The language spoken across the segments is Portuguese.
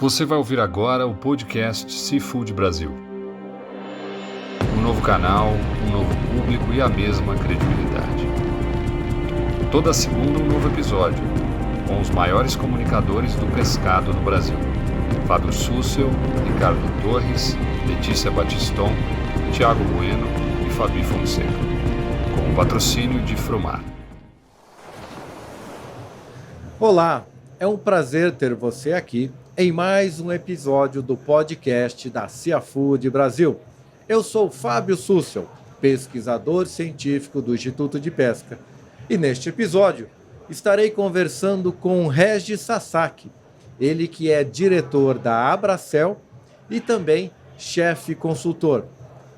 Você vai ouvir agora o podcast Seafood Brasil. Um novo canal, um novo público e a mesma credibilidade. Toda segunda um novo episódio, com os maiores comunicadores do pescado no Brasil. Fábio Sussel, Ricardo Torres, Letícia Batiston, Thiago Bueno e Fabi Fonseca. Com o patrocínio de Frumar. Olá, é um prazer ter você aqui em mais um episódio do podcast da Seafood Brasil. Eu sou Fábio Sussel, pesquisador científico do Instituto de Pesca. E neste episódio estarei conversando com Regis Sasaki, ele que é diretor da Abracel e também chefe consultor.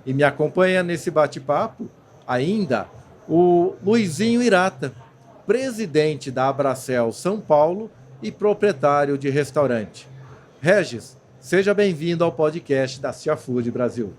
E me acompanha nesse bate-papo ainda o Luizinho Hirata, presidente da Abracel São Paulo e proprietário de restaurante. Regis, seja bem-vindo ao podcast da Seafood Brasil.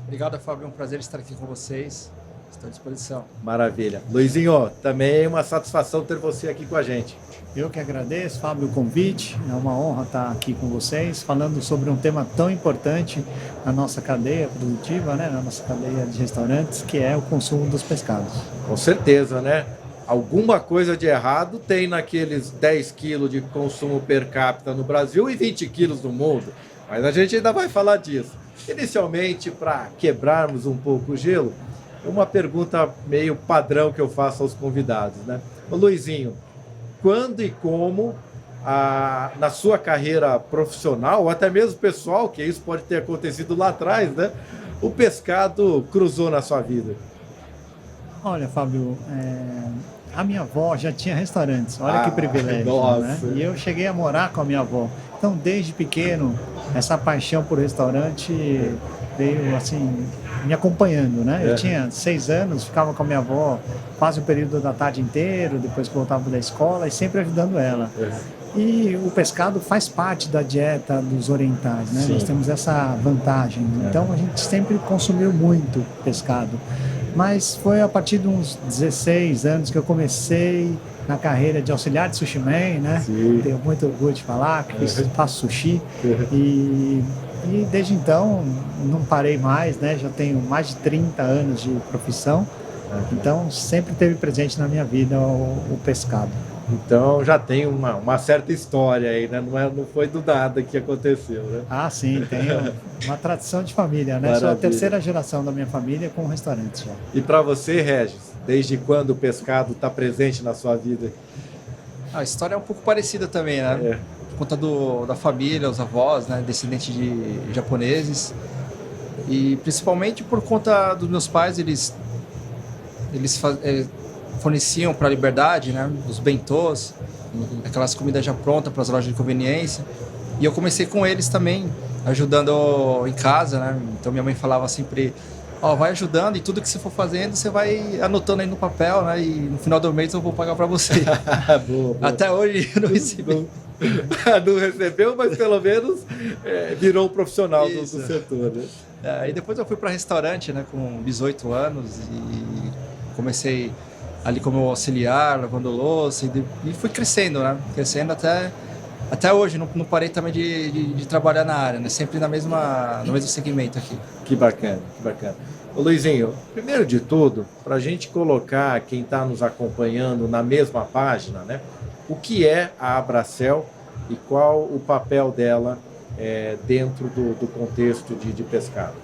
Obrigado, Fábio. É um prazer estar aqui com vocês. Estou à disposição. Maravilha. Luizinho, também é uma satisfação ter você aqui com a gente. Eu que agradeço, Fábio, o convite. É uma honra estar aqui com vocês, falando sobre um tema tão importante na nossa cadeia produtiva, né? Na nossa cadeia de restaurantes, que é o consumo dos pescados. Com certeza, né? Alguma coisa de errado tem naqueles 10 quilos de consumo per capita no Brasil e 20 quilos no mundo. Mas a gente ainda vai falar disso. Inicialmente, para quebrarmos um pouco o gelo, uma pergunta meio padrão que eu faço aos convidados, né? Ô Luizinho, quando e como, na sua carreira profissional, ou até mesmo pessoal, que isso pode ter acontecido lá atrás, né? O pescado cruzou na sua vida? Olha, Fábio, a minha avó já tinha restaurantes, olha que privilégio, nossa. Né? E eu cheguei a morar com a minha avó. Então, desde pequeno, essa paixão por restaurante veio, assim, me acompanhando, né? Eu tinha 6 anos, ficava com a minha avó quase o período da tarde inteiro, depois que voltava da escola e sempre ajudando ela. E o pescado faz parte da dieta dos orientais, né? Nós temos essa vantagem. Então, a gente sempre consumiu muito pescado. Mas foi a partir de uns 16 anos que eu comecei na carreira de auxiliar de sushi man, né? Tenho muito orgulho de falar que faço sushi. E desde então não parei mais, né? Já tenho mais de 30 anos de profissão. Então sempre teve presente na minha vida o pescado. Então já tem uma certa história aí, né? Não foi do nada que aconteceu, né? Ah, sim, tem uma tradição de família, né? Maravilha. Sou a terceira geração da minha família com restaurantes já. E para você, Regis, desde quando o pescado está presente na sua vida? A história é um pouco parecida também, né? Por conta da família, os avós, né? Descendentes de japoneses. E principalmente por conta dos meus pais, eles forneciam para a Liberdade, né? Os bentôs, aquelas comidas já prontas para as lojas de conveniência. E eu comecei com eles também, ajudando em casa, né? Então minha mãe falava sempre, vai ajudando e tudo que você for fazendo, você vai anotando aí no papel, né? E no final do mês eu vou pagar para você. Boa. Até hoje eu não recebi. Não recebeu, mas pelo menos virou um profissional do setor, né? E depois eu fui para restaurante, né? Com 18 anos e comecei ali como auxiliar, lavando louça e fui crescendo, né? Crescendo até hoje, não parei também de trabalhar na área, né? Sempre no mesmo segmento aqui. Que bacana, que bacana. Ô Luizinho, primeiro de tudo, para a gente colocar quem está nos acompanhando na mesma página, né? O que é a Abracel e qual o papel dela dentro do contexto de pescado?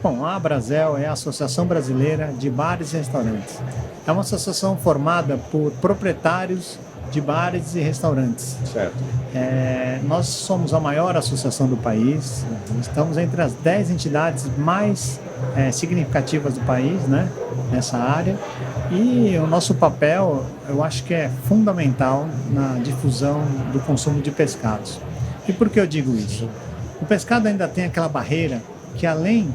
Bom, a Abracel é a Associação Brasileira de Bares e Restaurantes. É uma associação formada por proprietários de bares e restaurantes. Certo. Nós somos a maior associação do país, estamos entre as 10 entidades mais significativas do país, né, nessa área, e o nosso papel, eu acho que é fundamental na difusão do consumo de pescados. E por que eu digo isso? O pescado ainda tem aquela barreira que, além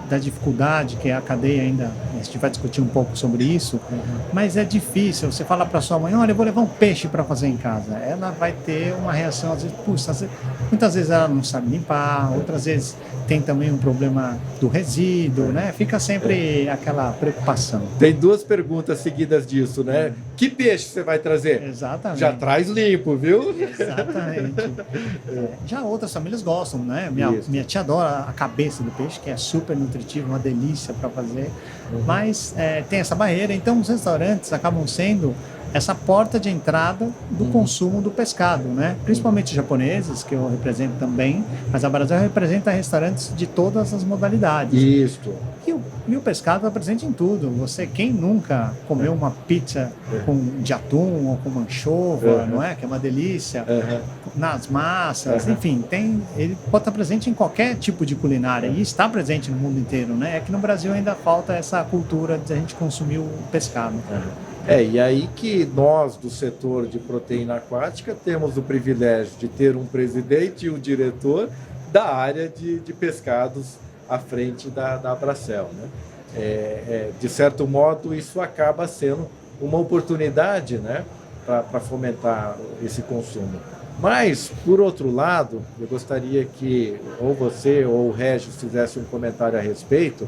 da dificuldade que é a cadeia ainda, a gente vai discutir um pouco sobre isso, mas é difícil, você fala para sua mãe, olha, eu vou levar um peixe para fazer em casa, ela vai ter uma reação, às vezes, puxa, muitas vezes ela não sabe limpar, outras vezes tem também um problema do resíduo, né? Fica sempre aquela preocupação. Tem 2 perguntas seguidas disso, né? Que peixe você vai trazer? Exatamente. Já traz limpo, viu? Exatamente. Já outras famílias gostam, né? Minha tia adora a cabeça do peixe, que é super nutritivo, uma delícia para fazer. Mas tem essa barreira, então os restaurantes acabam sendo essa porta de entrada do consumo do pescado, né? Principalmente os japoneses, que eu represento também, mas a Brasel representa restaurantes de todas as modalidades. Isso. E o pescado está presente em tudo. Quem nunca comeu uma pizza de atum ou com anchova, não é? Que é uma delícia. Nas massas, enfim, ele pode estar presente em qualquer tipo de culinária e está presente no mundo inteiro, né? É que no Brasil ainda falta essa cultura de a gente consumir o pescado. E aí que nós, do setor de proteína aquática, temos o privilégio de ter um presidente e um diretor da área de pescados à frente da Abracel, né? De certo modo, isso acaba sendo uma oportunidade, né, para fomentar esse consumo. Mas, por outro lado, eu gostaria que ou você ou o Regis fizesse um comentário a respeito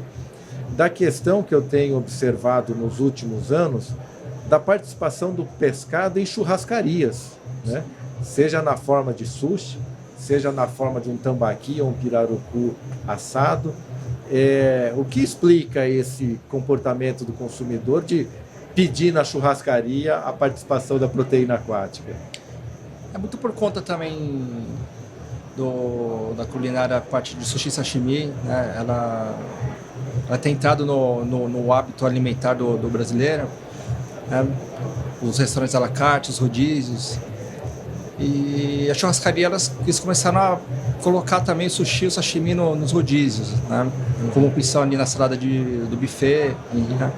da questão que eu tenho observado nos últimos anos da participação do pescado em churrascarias, né? Seja na forma de sushi, seja na forma de um tambaqui ou um pirarucu assado. O que explica esse comportamento do consumidor de pedir na churrascaria a participação da proteína aquática? É muito por conta também da culinária, a parte de sushi e sashimi, né? Ela tem entrado no hábito alimentar do brasileiro. Os restaurantes à la carte, os rodízios. E a churrascaria, eles começaram a colocar também o sushi e o sashimi nos rodízios, né? Como opção ali na salada do buffet. Né?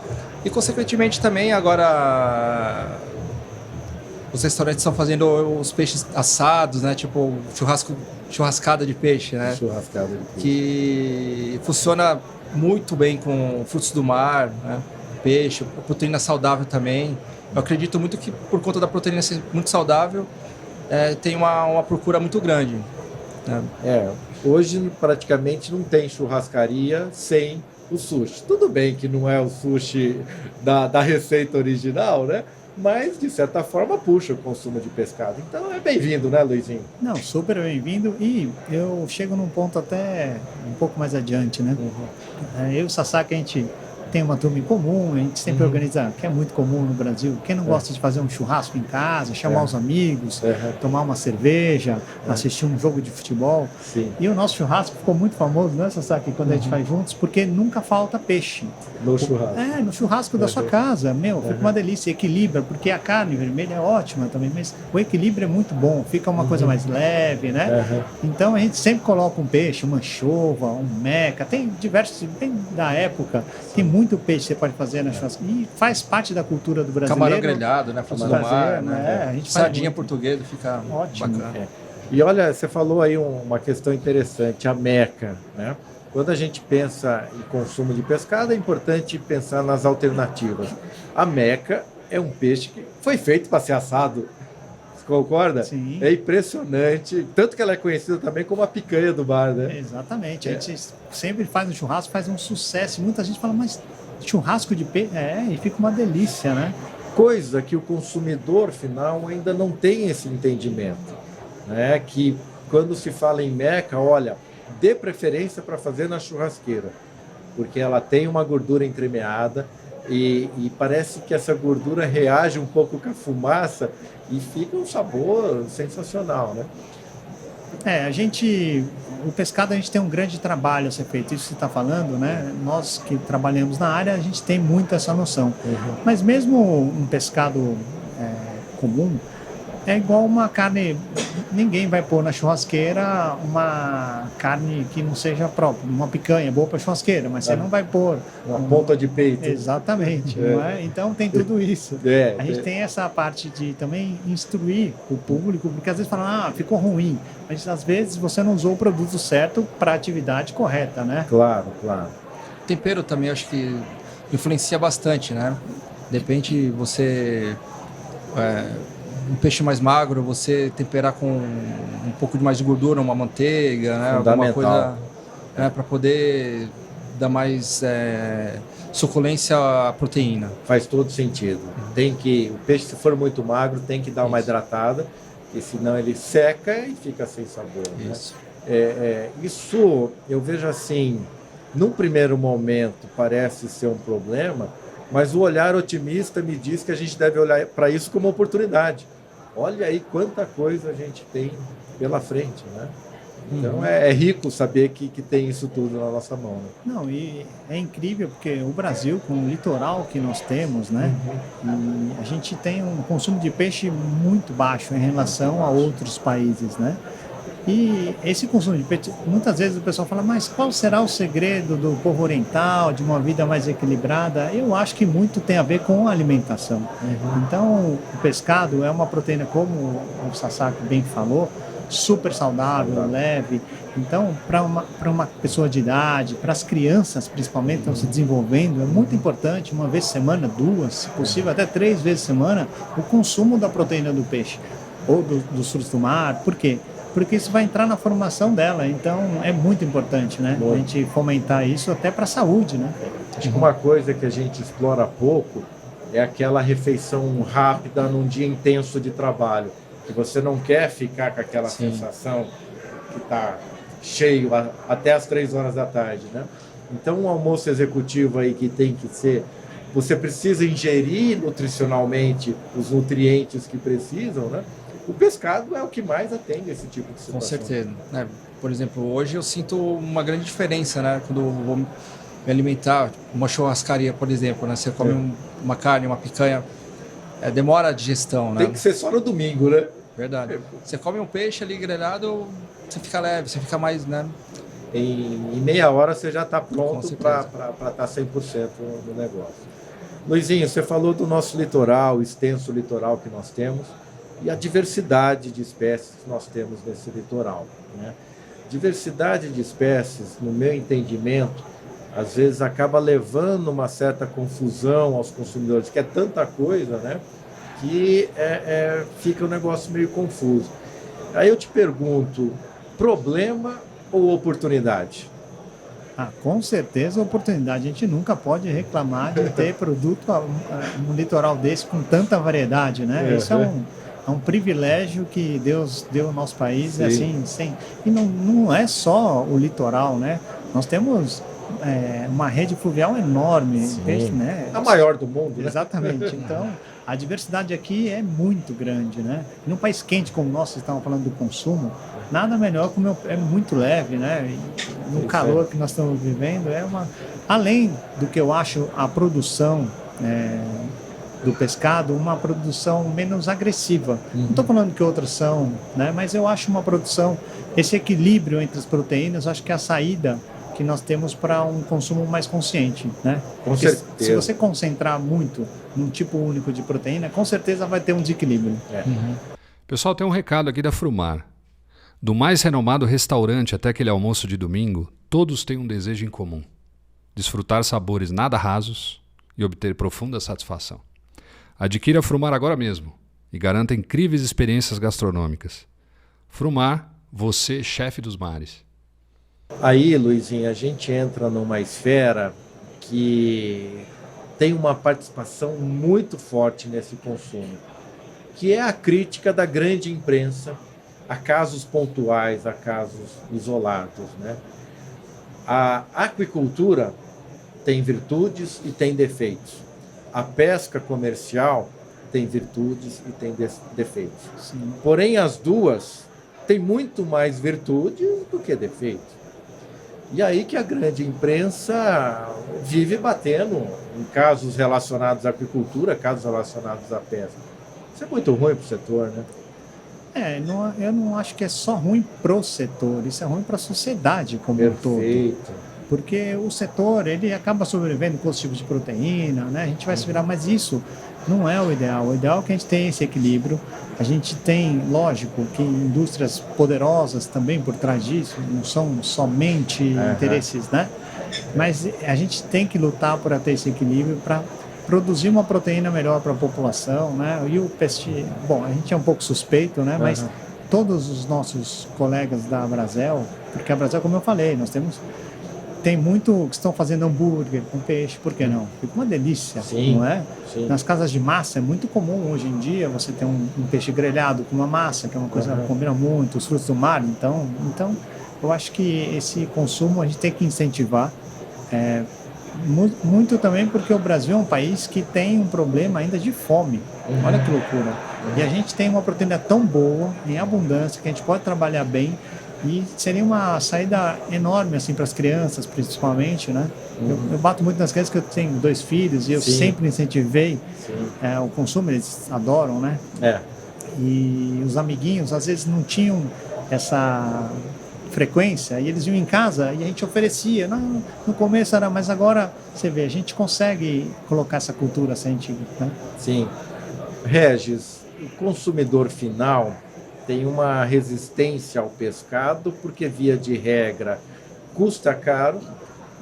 E, consequentemente, também agora os restaurantes estão fazendo os peixes assados, né? Tipo churrascada de peixe, né? Churrascada de peixe. Que funciona muito bem com frutos do mar, né? Peixe, proteína saudável também. Eu acredito muito que, por conta da proteína ser muito saudável, tem uma procura muito grande. Né? Hoje praticamente não tem churrascaria sem o sushi. Tudo bem que não é o sushi da receita original, né? Mas, de certa forma, puxa o consumo de pescado. Então, é bem-vindo, né, Luizinho? Não, super bem-vindo. E eu chego num ponto até um pouco mais adiante, né? Eu e o Sasaki, a gente tem uma turma em comum, a gente sempre organiza, que é muito comum no Brasil, quem não gosta de fazer um churrasco em casa, chamar os amigos, tomar uma cerveja, assistir um jogo de futebol. Sim. E o nosso churrasco ficou muito famoso, né, Sasaki, quando a gente faz juntos, porque nunca falta peixe. No churrasco. No churrasco da sua casa, fica uma delícia, equilibra, porque a carne vermelha é ótima também, mas o equilíbrio é muito bom, fica uma coisa mais leve, né? Então a gente sempre coloca um peixe, uma anchova, um meca, tem diversos, bem da época, tem muito peixe que você pode fazer na churrasca. E faz parte da cultura do brasileiro. Camarão grelhado, né? Frutos do mar, né? A gente Sardinha portuguesa, fica ótimo. Bacana. E olha, você falou aí uma questão interessante, a meca, né? Quando a gente pensa em consumo de pescado, é importante pensar nas alternativas. A meca é um peixe que foi feito para ser assado. Você concorda? Sim. É impressionante. Tanto que ela é conhecida também como a picanha do mar, né? Exatamente. A gente sempre faz um churrasco, faz um sucesso. Muita gente fala, mas churrasco de peixe? E fica uma delícia, né? Coisa que o consumidor final ainda não tem esse entendimento, né? Que quando se fala em meca, olha, dê preferência para fazer na churrasqueira, porque ela tem uma gordura entremeada e parece que essa gordura reage um pouco com a fumaça e fica um sabor sensacional, né? O pescado a gente tem um grande trabalho a ser feito, isso que você está falando, né? Nós que trabalhamos na área, a gente tem muito essa noção. Mas mesmo um pescado comum, é igual uma carne ninguém vai pôr na churrasqueira uma carne que não seja própria, uma picanha boa para churrasqueira, mas você não vai pôr Uma ponta de peito. Exatamente, não é? Então tem tudo isso. A gente tem essa parte de também instruir o público, porque às vezes fala, ficou ruim, mas às vezes você não usou o produto certo para a atividade correta, né? Claro. Tempero também acho que influencia bastante, né? De repente você... um peixe mais magro, você temperar com um pouco de mais de gordura, uma manteiga, né? Alguma coisa para poder dar mais suculência à proteína. Faz todo sentido. O peixe, se for muito magro, tem que dar uma hidratada, porque senão ele seca e fica sem sabor. Isso. Né? Isso eu vejo assim, num primeiro momento parece ser um problema, mas o olhar otimista me diz que a gente deve olhar para isso como oportunidade. Olha aí quanta coisa a gente tem pela frente, né? Então é rico saber que tem isso tudo na nossa mão. Né? Não, e é incrível porque o Brasil, com o litoral que nós temos, né? E a gente tem um consumo de peixe muito baixo em relação a outros países, né? E esse consumo de peixe, muitas vezes o pessoal fala, mas qual será o segredo do povo oriental, de uma vida mais equilibrada? Eu acho que muito tem a ver com a alimentação. Então, o pescado é uma proteína, como o Sasaki bem falou, super saudável, leve. Então, para uma pessoa de idade, para as crianças principalmente, que estão se desenvolvendo, é muito importante, uma vez por semana, 2, se possível até 3 vezes por semana, o consumo da proteína do peixe ou dos frutos do mar. Por quê? Porque isso vai entrar na formação dela, então é muito importante, né? A gente fomentar isso até para a saúde, né? Acho que uma coisa que a gente explora pouco é aquela refeição rápida num dia intenso de trabalho, que você não quer ficar com aquela sensação que está cheio até as 3 horas da tarde, né? Então um almoço executivo aí que tem que ser, você precisa ingerir nutricionalmente os nutrientes que precisam, né? O pescado é o que mais atende esse tipo de situação. Com certeza. Por exemplo, hoje eu sinto uma grande diferença, né? Quando eu vou me alimentar, uma churrascaria, por exemplo, né? Você come uma carne, uma picanha, demora a digestão, né? Tem que ser só no domingo, né? Verdade. Você come um peixe ali grelhado, você fica leve, você fica mais, né? Em meia hora você já está pronto para estar 100% no negócio. Luizinho, você falou do nosso litoral, o extenso litoral que nós temos, e a diversidade de espécies que nós temos nesse litoral, né? Diversidade de espécies, no meu entendimento, às vezes acaba levando uma certa confusão aos consumidores, que é tanta coisa, né, que fica um negócio meio confuso. Aí eu te pergunto, problema ou oportunidade? Com certeza oportunidade. A gente nunca pode reclamar de ter produto no litoral desse com tanta variedade, né? Isso é um privilégio que Deus deu ao nosso país, assim, e não é só o litoral, né? Nós temos uma rede fluvial enorme, né? A maior do mundo, né? Exatamente. Então, a diversidade aqui é muito grande, né? E num país quente como o nosso, vocês estavam falando do consumo, nada melhor como é muito leve, né? E no calor que nós estamos vivendo, além do que eu acho a produção do pescado, uma produção menos agressiva. Não estou falando que outras são, né? Mas eu acho uma produção, esse equilíbrio entre as proteínas, acho que é a saída que nós temos para um consumo mais consciente, né? Com certeza. Se você concentrar muito num tipo único de proteína, com certeza vai ter um desequilíbrio. Pessoal, tem um recado aqui da Frumar. Do mais renomado restaurante até aquele almoço de domingo, todos têm um desejo em comum: desfrutar sabores nada rasos e obter profunda satisfação. Adquira a Frumar agora mesmo e garanta incríveis experiências gastronômicas. Frumar, você, chefe dos mares. Aí, Luizinho, a gente entra numa esfera que tem uma participação muito forte nesse consumo, que é a crítica da grande imprensa a casos pontuais, a casos isolados, né? A aquicultura tem virtudes e tem defeitos. A pesca comercial tem virtudes e tem defeitos. Sim. Porém, as duas têm muito mais virtudes do que defeitos. E aí que a grande imprensa vive batendo em casos relacionados à aquicultura, casos relacionados à pesca. Isso é muito ruim para o setor, né? Eu não acho que é só ruim pro setor, isso é ruim para a sociedade como um todo. Perfeito. Porque o setor, ele acaba sobrevivendo com os tipos de proteína, né? A gente vai se virar, mas isso não é o ideal. O ideal é que a gente tenha esse equilíbrio. A gente tem, lógico, que indústrias poderosas também por trás disso, não são somente interesses, né? Mas a gente tem que lutar para ter esse equilíbrio, para produzir uma proteína melhor para a população, né? E o peixe, bom, a gente é um pouco suspeito, né? Mas todos os nossos colegas da Brasel, porque a Brasel, como eu falei, tem muito que estão fazendo hambúrguer com peixe, por que não? Fica uma delícia, não é? Sim. Nas casas de massa é muito comum hoje em dia você ter um peixe grelhado com uma massa, que é uma coisa que combina muito, os frutos do mar, então eu acho que esse consumo a gente tem que incentivar, muito também porque o Brasil é um país que tem um problema ainda de fome, olha que loucura, e a gente tem uma proteína tão boa, em abundância, que a gente pode trabalhar bem, e seria uma saída enorme assim para as crianças, principalmente, né? Eu bato muito nas crianças, que eu tenho 2 filhos e eu sempre incentivei o consumo, eles adoram, né? E os amiguinhos às vezes não tinham essa frequência e eles iam em casa e a gente oferecia. Não, no começo era, mas agora você vê, a gente consegue colocar essa cultura científica, né? Sim. Regis, o consumidor final tem uma resistência ao pescado porque, via de regra, custa caro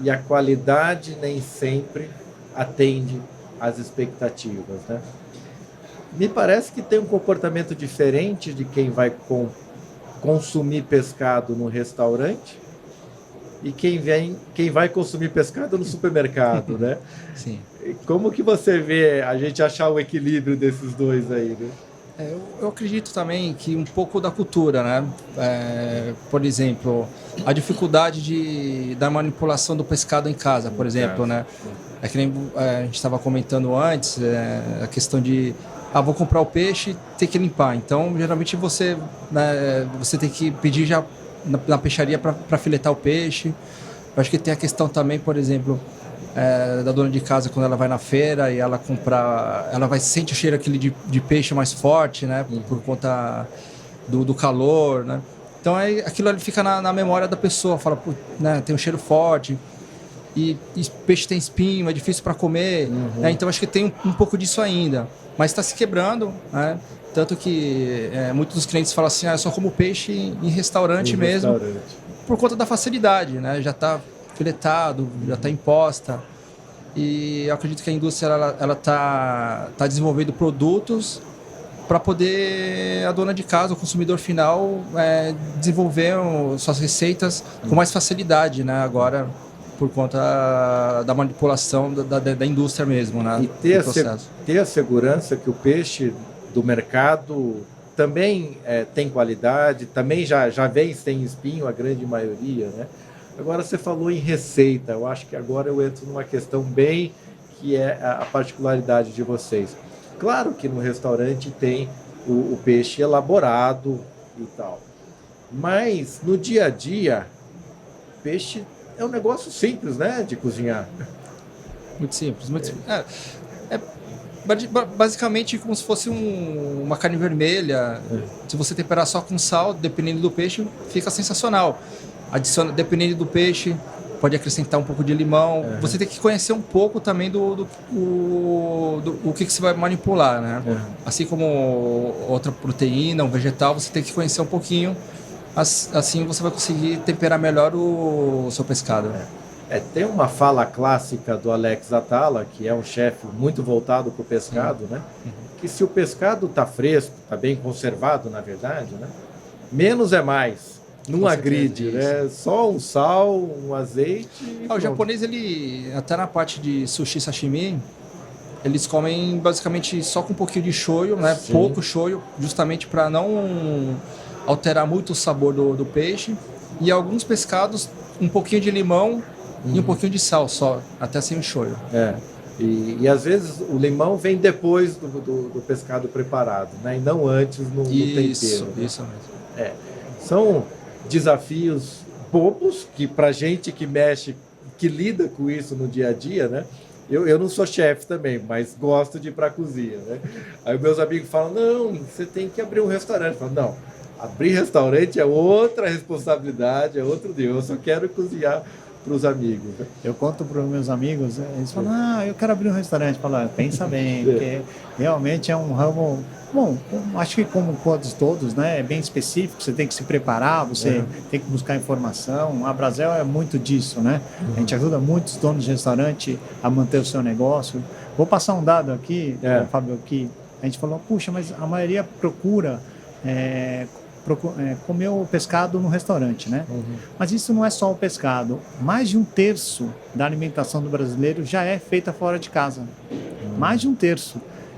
e a qualidade nem sempre atende às expectativas, né? Me parece que tem um comportamento diferente de quem vai consumir pescado no restaurante e quem vai consumir pescado no supermercado, né? Sim. Como que você vê a gente achar o equilíbrio desses dois aí, né? Eu acredito também que um pouco da cultura, né? Por exemplo, a dificuldade da manipulação do pescado em casa, por exemplo, né? É que nem a gente estava comentando antes, a questão de vou comprar o peixe e ter que limpar. Então, geralmente você tem que pedir já na peixaria para filetar o peixe. Eu acho que tem a questão também, por exemplo, da dona de casa, quando ela vai na feira e ela comprar, ela sente o cheiro aquele de peixe mais forte, né? Por conta do calor, né? Então aquilo ali fica na memória da pessoa, fala, né, tem um cheiro forte e peixe tem espinho, é difícil para comer, né? Então acho que tem um pouco disso ainda, mas está se quebrando, né? Tanto que muitos dos clientes falam assim, eu só como peixe em restaurante mesmo, por conta da facilidade, né? Já está filetado, já está imposta. E eu acredito que a indústria ela tá desenvolvendo produtos para poder a dona de casa, o consumidor final, desenvolver suas receitas com mais facilidade, né? Agora, por conta da manipulação da indústria mesmo, né? E ter a segurança que o peixe do mercado também tem qualidade, também já vem sem espinho, a grande maioria, né? Agora você falou em receita, eu acho que agora eu entro numa questão bem que é a particularidade de vocês. Claro que no restaurante tem o peixe elaborado e tal, mas no dia a dia, peixe é um negócio simples, né, de cozinhar. Muito simples, muito simples. Basicamente como se fosse uma carne vermelha. Se você temperar só com sal, dependendo do peixe, fica sensacional. Dependendo do peixe, pode acrescentar um pouco de limão. Você tem que conhecer um pouco também do que você vai manipular, né? Assim como outra proteína, um vegetal, você tem que conhecer um pouquinho. Assim você vai conseguir temperar melhor o seu pescado. Tem uma fala clássica do Alex Atala, que é um chefe muito voltado para o pescado, né? Que se o pescado está fresco, está bem conservado, na verdade, né? Menos é mais. Não agride, né? Só um sal, um azeite. O japonês, ele até na parte de sushi, sashimi, eles comem basicamente só com um pouquinho de shoyu, né? Sim. Pouco shoyu, justamente para não alterar muito o sabor do peixe. E alguns pescados, um pouquinho de limão e um pouquinho de sal só, até sem o shoyu. E às vezes o limão vem depois do pescado preparado, né? E não antes no tempero. Isso mesmo. São desafios bobos que pra gente que mexe, que lida com isso no dia a dia, né? Eu não sou chefe também, mas gosto de ir para a cozinha, né? Aí meus amigos falam, não, você tem que abrir um restaurante. Eu falo, não, abrir restaurante é outra responsabilidade, é outro Deus. Eu só quero cozinhar para os amigos, né? Eu conto para os meus amigos, eles falam, eu quero abrir um restaurante. Eu falo, pensa bem, porque realmente é um ramo... Bom, acho que como todos, né, é bem específico, você tem que se preparar, você tem que buscar informação. A Brasel é muito disso, né? A gente ajuda muitos donos de restaurante a manter o seu negócio. Vou passar um dado aqui, Fábio, que a gente falou, puxa, mas a maioria procura comer o pescado no restaurante, né? Mas isso não é só o pescado. Mais de 1/3 da alimentação do brasileiro já é feita fora de casa. Mais de 1/3.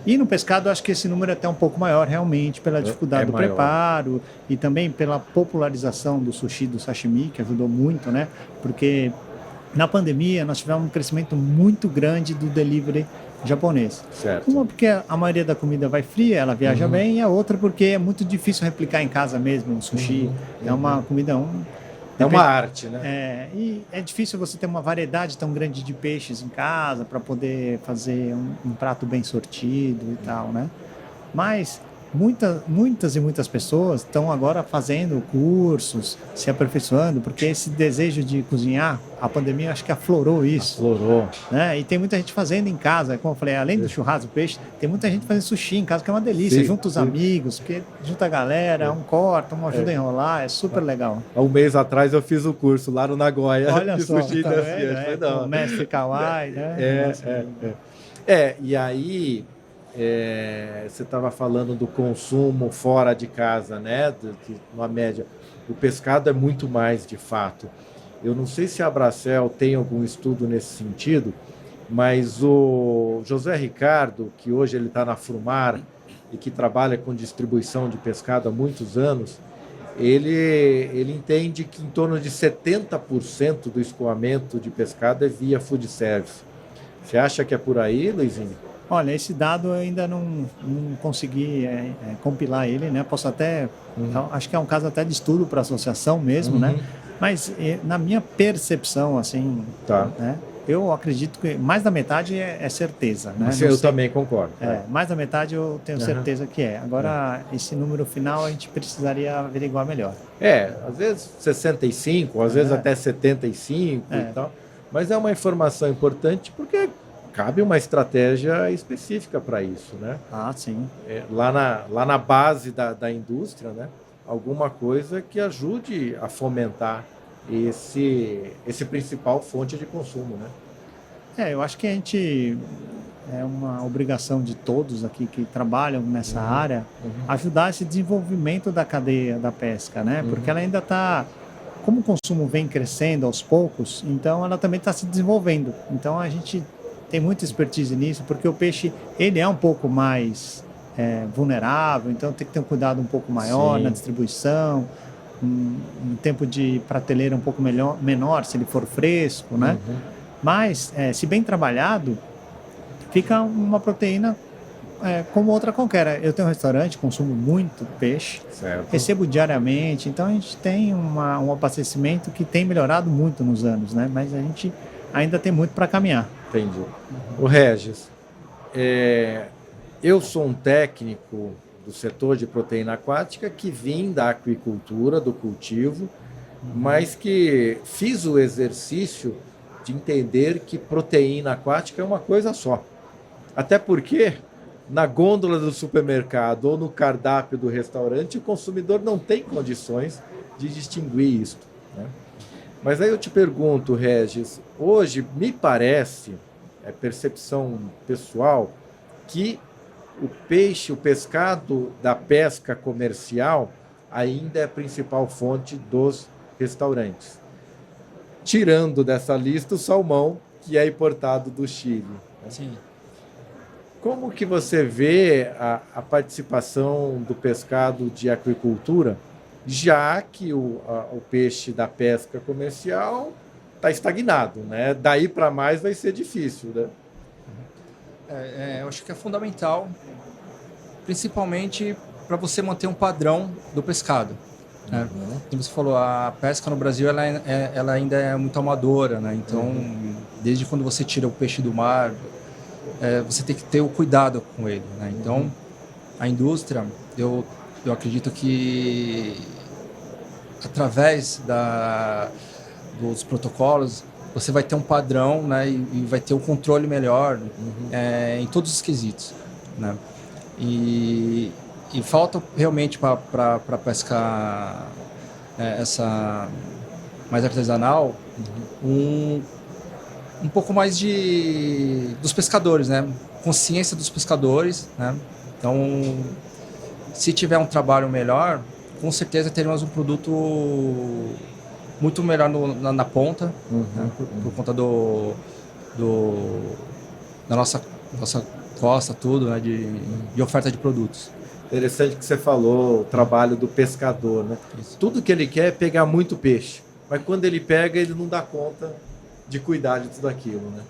E no pescado, eu acho que esse número é até um pouco maior, realmente, pela dificuldade do preparo e também pela popularização do sushi, do sashimi, que ajudou muito, né? Porque na pandemia, nós tivemos um crescimento muito grande do delivery japonês. Certo. Uma porque a maioria da comida vai fria, ela viaja bem, e a outra porque é muito difícil replicar em casa mesmo o sushi. É uma comida... É uma arte, né? E é difícil você ter uma variedade tão grande de peixes em casa para poder fazer um prato bem sortido e tal, né? Mas muitas pessoas estão agora fazendo cursos, se aperfeiçoando, porque esse desejo de cozinhar, a pandemia acho que aflorou isso. Aflorou. Né? E tem muita gente fazendo em casa, como eu falei, além do churrasco, peixe, tem muita gente fazendo sushi em casa, que é uma delícia. Junta os amigos, porque junta a galera, um corta, um ajuda a enrolar, é super legal. Há um mês atrás eu fiz o curso lá no Nagoya. Olha só, sushi tá vendo, o mestre Kawai, né? E aí... você estava falando do consumo fora de casa, né? Uma média. O pescado é muito mais, de fato. Eu não sei se a Bracel tem algum estudo nesse sentido, mas o José Ricardo, que hoje ele está na Frumar e que trabalha com distribuição de pescado há muitos anos, ele entende que em torno de 70% do escoamento de pescado é via food service. Você acha que é por aí, Luizinho? Olha, esse dado eu ainda não consegui compilar ele, né? Posso até... Acho que é um caso até de estudo para a associação mesmo, né? Mas na minha percepção, assim... Né? Eu acredito que mais da metade é certeza, né? Eu também concordo. Mais da metade eu tenho certeza que é. Agora, esse número final a gente precisaria averiguar melhor. Às vezes 65, às vezes até 75 e tal. Mas é uma informação importante porque... cabe uma estratégia específica para isso, né? Sim. Lá na base da indústria, né? Alguma coisa que ajude a fomentar esse principal fonte de consumo, né? Eu acho que a gente... É uma obrigação de todos aqui que trabalham nessa área ajudar esse desenvolvimento da cadeia da pesca, né? Porque ela ainda está... Como o consumo vem crescendo aos poucos, então ela também está se desenvolvendo. Então a gente... tem muita expertise nisso, porque o peixe ele é um pouco mais vulnerável, então tem que ter um cuidado um pouco maior na distribuição, um tempo de prateleira um pouco menor, se ele for fresco, né? Mas, se bem trabalhado, fica uma proteína como outra qualquer. Eu tenho um restaurante, consumo muito peixe, recebo diariamente, então a gente tem um abastecimento que tem melhorado muito nos anos, né? Mas a gente ainda tem muito para caminhar. Entendi. O Regis, eu sou um técnico do setor de proteína aquática que vim da aquicultura, do cultivo, mas que fiz o exercício de entender que proteína aquática é uma coisa só. Até porque na gôndola do supermercado ou no cardápio do restaurante o consumidor não tem condições de distinguir isso, né? Mas aí eu te pergunto, Regis, hoje me parece, percepção pessoal, que o peixe, o pescado da pesca comercial ainda é a principal fonte dos restaurantes. Tirando dessa lista o salmão, que é importado do Chile. Sim. Como que você vê a participação do pescado de aquicultura, já que o peixe da pesca comercial está estagnado, né? Daí para mais vai ser difícil, né? Eu acho que é fundamental, principalmente para você manter um padrão do pescado. Como você falou, a pesca no Brasil ela ainda é muito amadora, né? Então, desde quando você tira o peixe do mar, você tem que ter o cuidado com ele, né? Então, a indústria, eu acredito que através dos protocolos, você vai ter um padrão, né? E vai ter um controle melhor em todos os quesitos, né? E falta realmente para pesca essa mais artesanal um pouco mais dos pescadores, né? Consciência dos pescadores, né? Então, se tiver um trabalho melhor, com certeza teremos um produto muito melhor na ponta, né? Por conta da nossa costa, tudo, né? De oferta de produtos. Interessante que você falou o trabalho do pescador, né? Isso. Tudo que ele quer é pegar muito peixe, mas quando ele pega, ele não dá conta de cuidar de tudo aquilo, né?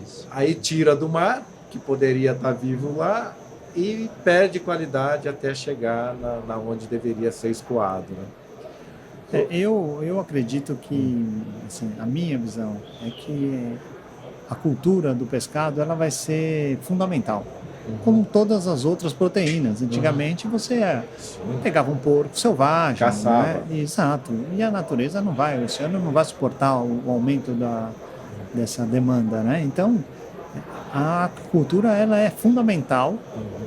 Isso. Aí tira do mar, que poderia estar vivo lá, e perde qualidade até chegar na onde deveria ser escoado, né? Eu acredito que, assim, a minha visão é que a cultura do pescado ela vai ser fundamental, como todas as outras proteínas. Antigamente você pegava um porco selvagem, Caçava. né? Exato, e a natureza não vai, o oceano não vai suportar o aumento dessa demanda, né? Então, a agricultura ela é fundamental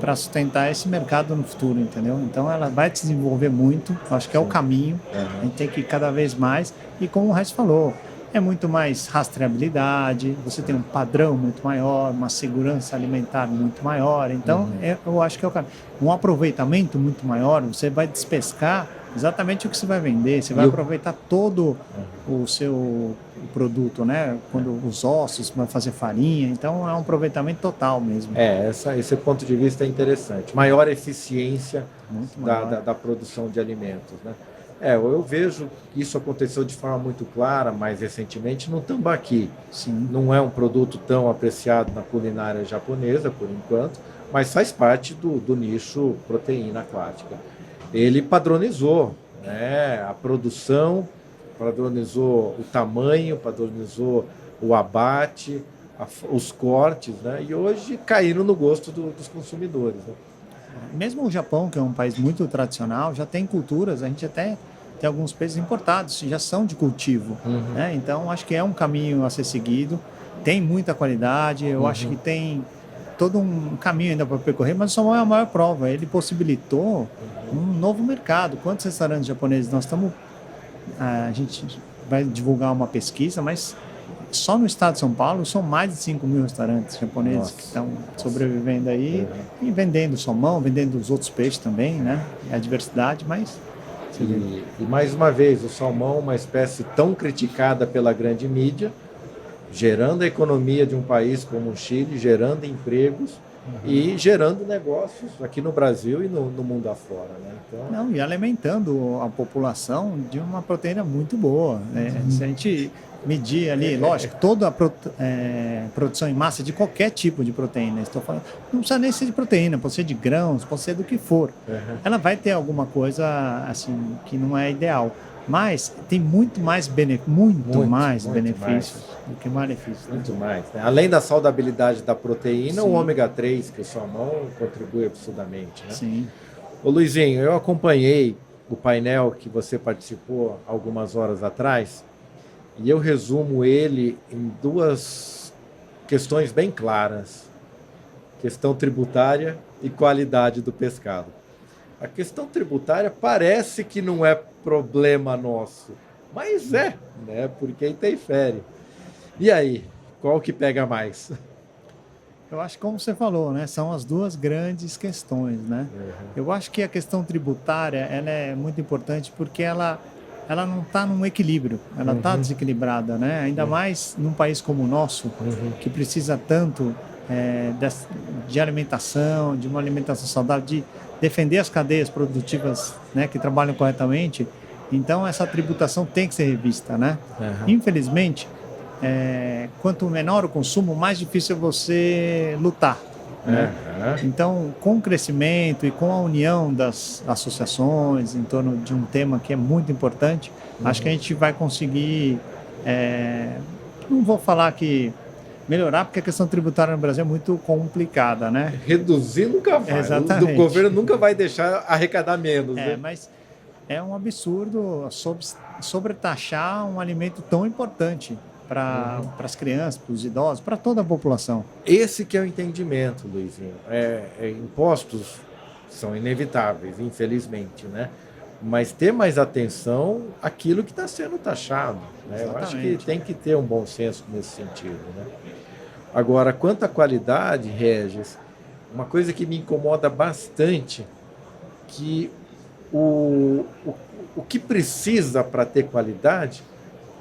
para sustentar esse mercado no futuro, entendeu? Então ela vai desenvolver muito, acho que é o caminho, a gente tem que ir cada vez mais, e como o Reis falou, é muito mais rastreabilidade, você tem um padrão muito maior, uma segurança alimentar muito maior, então eu acho que é o caminho. Um aproveitamento muito maior, você vai despescar exatamente o que você vai vender, você vai aproveitar todo o seu produto, né? Quando os ossos, vai fazer farinha, então é um aproveitamento total mesmo. Esse ponto de vista é interessante. Maior eficiência Muito maior. da produção de alimentos, né? Eu vejo que isso aconteceu de forma muito clara mais recentemente no tambaqui. Sim. Não é um produto tão apreciado na culinária japonesa, por enquanto, mas faz parte do nicho proteína aquática. Ele padronizou, né, a produção, padronizou o tamanho, padronizou o abate, os cortes, né, e hoje caíram no gosto dos consumidores, né? Mesmo o Japão, que é um país muito tradicional, já tem culturas, a gente até tem alguns peixes importados, já são de cultivo, né? Então acho que é um caminho a ser seguido, tem muita qualidade, eu acho que tem todo um caminho ainda para percorrer, mas o salmão é a maior prova, ele possibilitou um novo mercado. Quantos restaurantes japoneses nós estamos... A gente vai divulgar uma pesquisa, mas só no estado de São Paulo são mais de 5 mil restaurantes japoneses que estão sobrevivendo aí e vendendo salmão, vendendo os outros peixes também, né? É a diversidade, mas... E mais uma vez, o salmão, uma espécie tão criticada pela grande mídia, gerando a economia de um país como o Chile, gerando empregos e gerando negócios aqui no Brasil e no mundo afora, né? Então... e alimentando a população de uma proteína muito boa, né? Se a gente medir ali, lógico, toda a produção em massa de qualquer tipo de proteína, estou falando, não precisa nem ser de proteína, pode ser de grãos, pode ser do que for. Ela vai ter alguma coisa assim que não é ideal, mas tem muito mais benefícios do que malefícios. Muito mais, né? Além da saudabilidade da proteína, o ômega 3, que o salmão contribui absurdamente, né? Sim. Ô Luizinho, eu acompanhei o painel que você participou algumas horas atrás e eu resumo ele em duas questões bem claras: questão tributária e qualidade do pescado. A questão tributária parece que não é problema nosso, mas é, né? Porque interfere. E aí, qual que pega mais? Eu acho que, como você falou, né, são as duas grandes questões, né? Eu acho que a questão tributária ela é muito importante porque ela não está num equilíbrio, ela está desequilibrada, né? Ainda mais num país como o nosso, que precisa tanto de alimentação, de uma alimentação saudável, de defender as cadeias produtivas, né, que trabalham corretamente. Então, essa tributação tem que ser revista, né? Infelizmente, quanto menor o consumo, mais difícil é você lutar né? Aham. Então, com o crescimento e com a união das associações em torno de um tema que é muito importante, acho que a gente vai conseguir, não vou falar que melhorar, porque a questão tributária no Brasil é muito complicada, né? Reduzir nunca vai. Exatamente. O governo nunca vai deixar arrecadar menos. né? Mas é um absurdo sobretaxar um alimento tão importante para as crianças, para os idosos, para toda a população. Esse que é o entendimento, Luizinho. Impostos são inevitáveis, infelizmente, né? Mas ter mais atenção àquilo que está sendo taxado. Né? Eu acho que Exatamente. tem que ter um bom senso nesse sentido. Né? Agora, quanto à qualidade, Regis, uma coisa que me incomoda bastante, que o que precisa para ter qualidade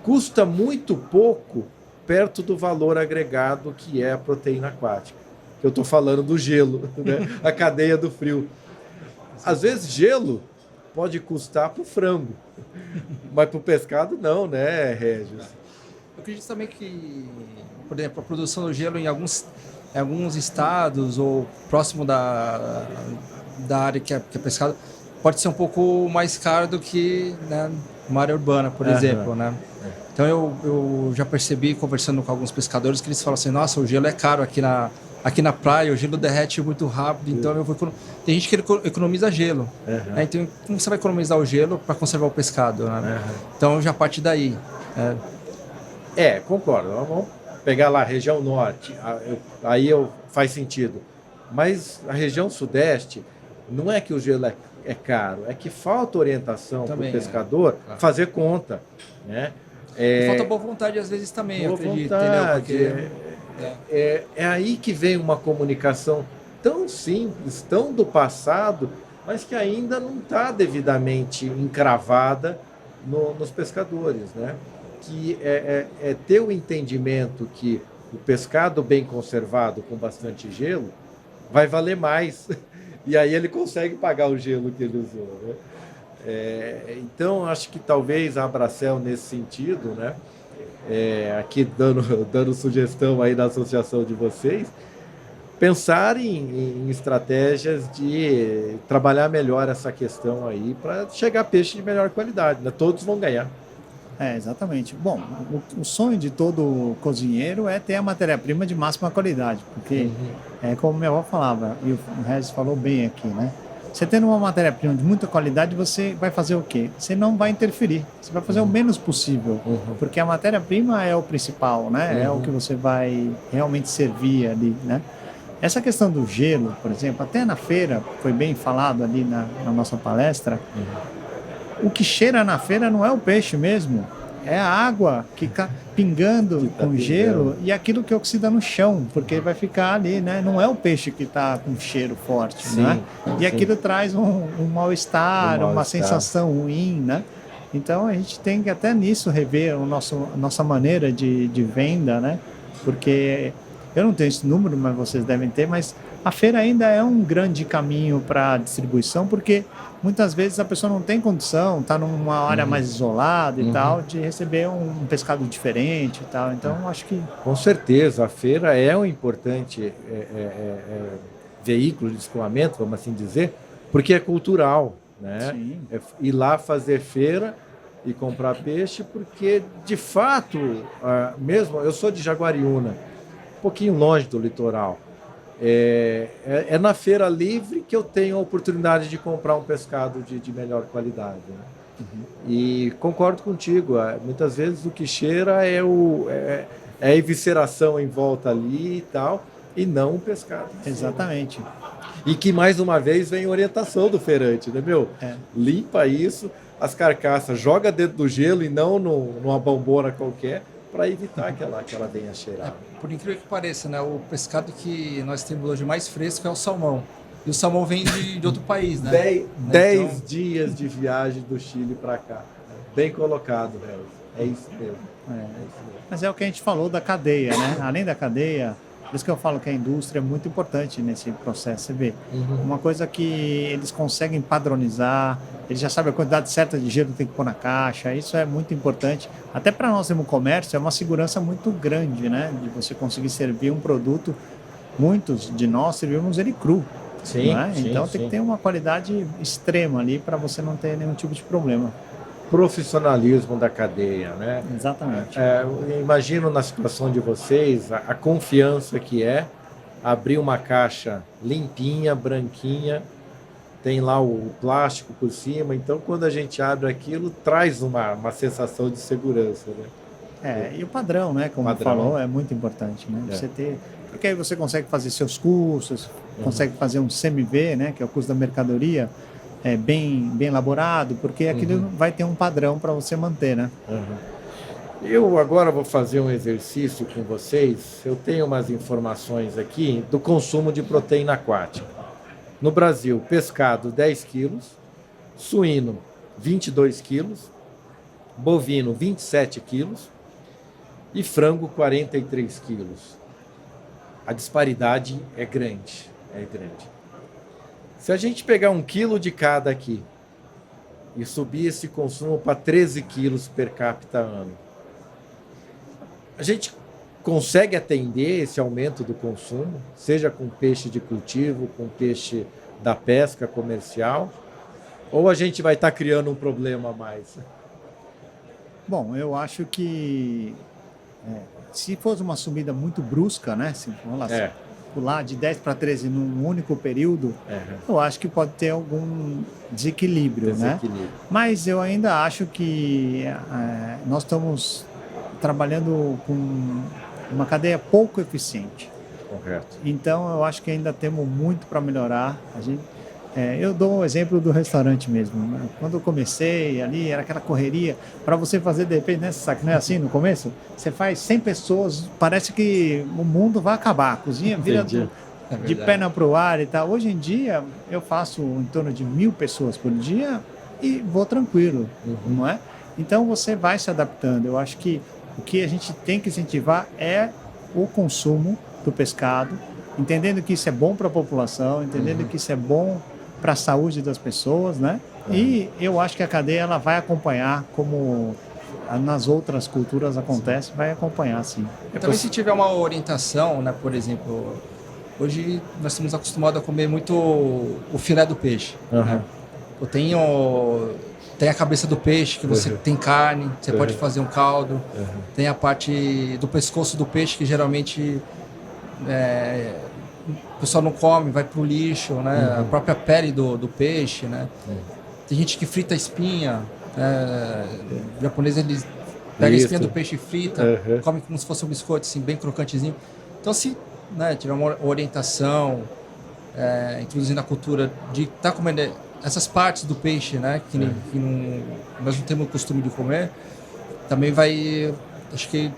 custa muito pouco perto do valor agregado que é a proteína aquática. Eu estou falando do gelo, né? A cadeia do frio. Às vezes, gelo pode custar para o frango, mas para o pescado não, né, Regis? Eu acredito também que, por exemplo, a produção do gelo em alguns estados ou próximo da área que é pescado pode ser um pouco mais caro do que, né, uma área urbana, por exemplo, né? Então eu já percebi, conversando com alguns pescadores, que eles falam assim, nossa, o gelo é caro aqui na praia, o gelo derrete muito rápido, então tem gente que economiza gelo. Né? Então, como você vai economizar o gelo para conservar o pescado? Né? Então, já parte daí. Concordo. Vamos pegar lá a região norte, faz sentido. Mas a região sudeste, não é que o gelo é caro, é que falta orientação para o pescador fazer conta. Né? Falta boa vontade às vezes também, eu acredito. Vontade, entendeu? É aí que vem uma comunicação tão simples, tão do passado, mas que ainda não está devidamente encravada nos pescadores, né? Que é ter o entendimento que o pescado bem conservado com bastante gelo vai valer mais, e aí ele consegue pagar o gelo que ele usou, né? Então, acho que talvez a Abracel, nesse sentido, né? Aqui dando sugestão aí da associação de vocês, pensar em estratégias de trabalhar melhor essa questão aí para chegar peixe de melhor qualidade, né? Todos vão ganhar. Exatamente. Bom, o sonho de todo cozinheiro é ter a matéria-prima de máxima qualidade, porque como minha avó falava, e o Regis falou bem aqui, né? Você tendo uma matéria-prima de muita qualidade, você vai fazer o quê? Você não vai interferir, você vai fazer o menos possível, porque a matéria-prima é o principal, né? É o que você vai realmente servir ali, né? Essa questão do gelo, por exemplo, até na feira, foi bem falado ali na nossa palestra, o que cheira na feira não é o peixe mesmo, é a água que está pingando com gelo e aquilo que oxida no chão, porque vai ficar ali, né? Não é o peixe que está com cheiro forte, né? E aquilo traz um mal-estar, uma sensação ruim, né? Então a gente tem que até nisso rever a nossa maneira de venda, né? Porque eu não tenho esse número, mas vocês devem ter, mas a feira ainda é um grande caminho para distribuição, porque muitas vezes a pessoa não tem condição, está numa área mais isolada e tal, de receber um pescado diferente e tal. Então, acho que... Com certeza, a feira é um importante veículo de escoamento, vamos assim dizer, porque é cultural, né? Sim. Ir lá fazer feira e comprar peixe, porque, de fato, mesmo eu sou de Jaguariúna, um pouquinho longe do litoral. É na feira livre que eu tenho a oportunidade de comprar um pescado de melhor qualidade. Né? E concordo contigo, muitas vezes o que cheira é a evisceração em volta ali e tal, e não o pescado. Exatamente. E que, mais uma vez, vem orientação do feirante, né, meu? Limpa isso, as carcaças, joga dentro do gelo e não numa bombona qualquer, para evitar que ela venha cheirar. Por incrível que pareça, né? O pescado que nós temos hoje mais fresco é o salmão. E o salmão vem de outro país, né? 10 dias de viagem do Chile para cá. Bem colocado, velho. É isso mesmo. Mas é o que a gente falou da cadeia, né? Além da cadeia, por isso que eu falo que a indústria é muito importante nesse processo. Você vê, uma coisa que eles conseguem padronizar, eles já sabem a quantidade certa de gelo que tem que pôr na caixa, isso é muito importante. Até para nós no comércio é uma segurança muito grande, né? De você conseguir servir um produto muitos de nós servimos ele cru. Sim, Né? sim, Então tem sim. que ter uma qualidade extrema ali para você não ter nenhum tipo de problema. Profissionalismo da cadeia, né? Exatamente. Eu imagino na situação de vocês a confiança que é abrir uma caixa limpinha, branquinha, tem lá o plástico por cima, então quando a gente abre aquilo, traz uma sensação de segurança, né? E o padrão, né? Como Padrão. falou, é muito importante, né? É. Você ter, porque aí você consegue fazer seus cursos, consegue fazer um CMV, né? Que é o custo da mercadoria, bem elaborado, porque aquilo vai ter um padrão para você manter, né? Eu agora vou fazer um exercício com vocês. Eu tenho umas informações aqui do consumo de proteína aquática. No Brasil, pescado 10 quilos, suíno 22 quilos, bovino 27 quilos e frango 43 quilos. A disparidade é grande, Se a gente pegar 1 quilo de cada aqui e subir esse consumo para 13 quilos per capita ano, a gente consegue atender esse aumento do consumo, seja com peixe de cultivo, com peixe da pesca comercial, ou a gente vai estar criando um problema a mais? Bom, eu acho que se fosse uma subida muito brusca, né? Se pular de 10 para 13 num único período, eu acho que pode ter algum desequilíbrio, né? Mas eu ainda acho que nós estamos trabalhando com uma cadeia pouco eficiente. Correto. Então, eu acho que ainda temos muito para melhorar. Eu dou um exemplo do restaurante mesmo, né? Quando eu comecei ali, era aquela correria. Para você fazer, de repente, né? Sabe que não é assim no começo? Você faz 100 pessoas, parece que o mundo vai acabar. A cozinha vira de perna para o ar e tal. Hoje em dia, eu faço em torno de 1.000 pessoas por dia e vou tranquilo, não é? Então, você vai se adaptando. Eu acho que o que a gente tem que incentivar é o consumo do pescado, entendendo que isso é bom para a população, entendendo que isso é bom para a saúde das pessoas, né? E eu acho que a cadeia ela vai acompanhar, como nas outras culturas acontece, vai acompanhar, sim. Também se tiver uma orientação, né? Por exemplo, hoje nós estamos acostumados a comer muito o filé do peixe. Né? Tem a cabeça do peixe, que você tem carne, você pode fazer um caldo. Tem a parte do pescoço do peixe, que geralmente o pessoal não come, vai pro lixo, né? A própria pele do peixe, né? Tem gente que frita a espinha. O japonês, ele pega a espinha do peixe e frita, come como se fosse um biscoito, assim, bem crocantezinho. Então, se tiver uma orientação, introduzindo a cultura de estar comendo essas partes do peixe, né, que nós não temos o costume de comer, também acho que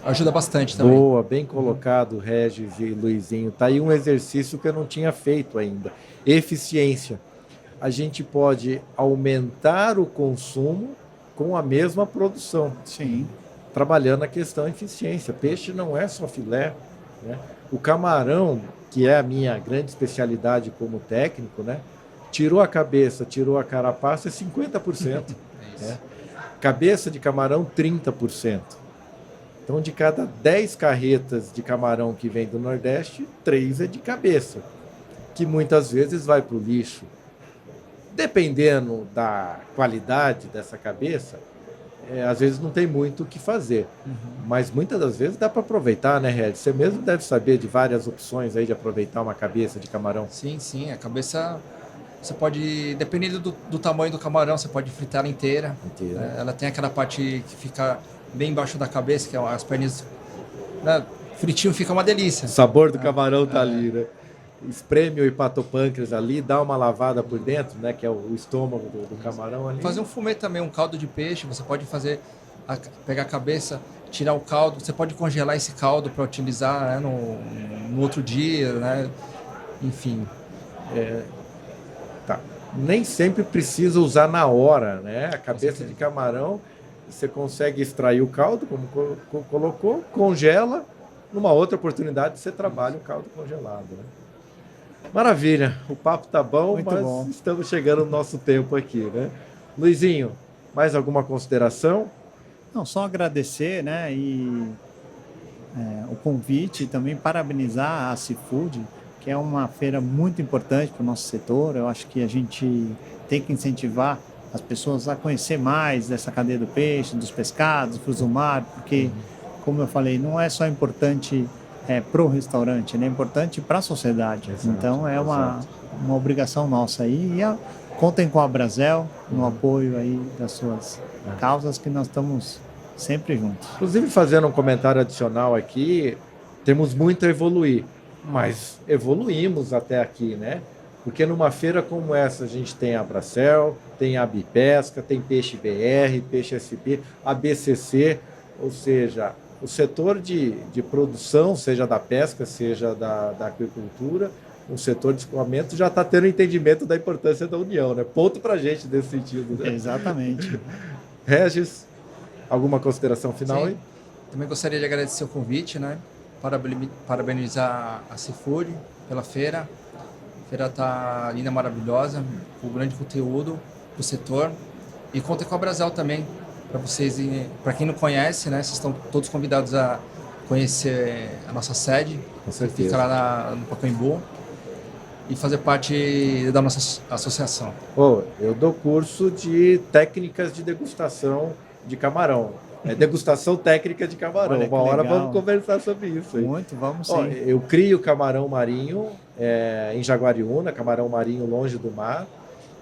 ajuda bastante também. Boa, bem colocado, Regis e Luizinho. Tá aí um exercício que eu não tinha feito ainda. Eficiência. A gente pode aumentar o consumo com a mesma produção. Sim. Trabalhando a questão de eficiência. Peixe não é só filé, né? O camarão, que é a minha grande especialidade como técnico, né? Tirou a cabeça, tirou a carapaça, é 50%. Né? Cabeça de camarão, 30%. Então, de cada 10 carretas de camarão que vem do Nordeste, 3 é de cabeça, que muitas vezes vai para o lixo. Dependendo da qualidade dessa cabeça, às vezes não tem muito o que fazer. Mas muitas das vezes dá para aproveitar, né, Red? Você mesmo deve saber de várias opções aí de aproveitar uma cabeça de camarão. Sim. A cabeça, você pode, dependendo do tamanho do camarão, você pode fritar ela inteira. Ela tem aquela parte que fica bem embaixo da cabeça, que é as perninhas, né? Fritinho fica uma delícia. O sabor do camarão tá ali, né? Espreme o hepatopâncreas ali, dá uma lavada por dentro, né? Que é o estômago do camarão ali. Fazer um fumê também, um caldo de peixe, você pode pegar a cabeça, tirar o caldo, você pode congelar esse caldo para utilizar, né, no outro dia, né? Enfim. Tá. Nem sempre precisa usar na hora, né? A cabeça de camarão, você consegue extrair o caldo, como colocou, congela, numa outra oportunidade você trabalha o caldo congelado, né? Maravilha, o papo tá bom, Muito mas bom. Estamos chegando no nosso tempo aqui, né? Luizinho, mais alguma consideração? Não, só agradecer, né? E o convite e também parabenizar a Seafood, que é uma feira muito importante para o nosso setor. Eu acho que a gente tem que incentivar as pessoas a conhecer mais dessa cadeia do peixe, dos pescados, dos frutos do mar, porque, como eu falei, não é só importante para o restaurante, é importante para a sociedade. Exato, então é uma obrigação nossa aí. E contem com a Brasel no apoio aí das suas causas, que nós estamos sempre juntos. Inclusive, fazendo um comentário adicional aqui, temos muito a evoluir, mas evoluímos até aqui, né? Porque numa feira como essa a gente tem a Bracel, tem a Bipesca, tem Peixe BR, Peixe SP, a BCC, ou seja, o setor de produção, seja da pesca, seja da agricultura, o setor de escoamento já está tendo entendimento da importância da união, né? Ponto para a gente nesse sentido, né? Exatamente. Regis, alguma consideração final aí? Também gostaria de agradecer o convite, né? Parabenizar a Seafood pela feira. A feira está linda, maravilhosa, com grande conteúdo do setor. E contem com a Brasel também, para vocês, para quem não conhece, né? Vocês estão todos convidados a conhecer a nossa sede, que fica lá no Pacaembu, e fazer parte da nossa associação. Eu dou curso de técnicas de degustação de camarão. Degustação técnica de camarão. Olha, uma hora legal. vamos conversar sobre isso aí. Muito, vamos sim. Eu crio camarão marinho em Jaguariúna, camarão marinho longe do mar,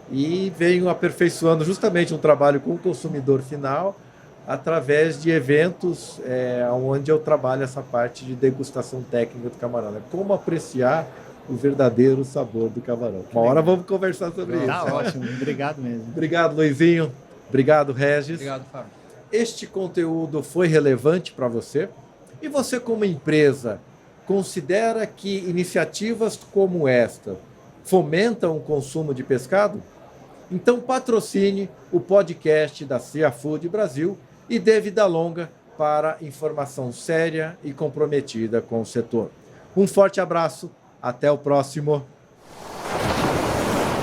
e venho aperfeiçoando justamente um trabalho com o consumidor final através de eventos onde eu trabalho essa parte de degustação técnica do camarão. Né? Como apreciar o verdadeiro sabor do camarão. Uma hora vamos conversar sobre isso. Tá ótimo, obrigado mesmo. Obrigado, Luizinho. Obrigado, Regis. Obrigado, Fábio. Este conteúdo foi relevante para você? E você, como empresa, considera que iniciativas como esta fomentam o consumo de pescado? Então patrocine o podcast da Seafood Brasil e dê vida longa para informação séria e comprometida com o setor. Um forte abraço, até o próximo.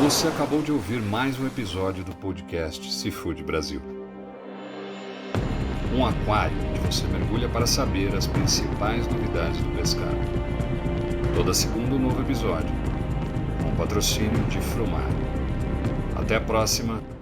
Você acabou de ouvir mais um episódio do podcast Seafood Brasil. Um aquário onde você mergulha para saber as principais novidades do pescado. Toda segunda um novo episódio. Um patrocínio de Frumar. Até a próxima.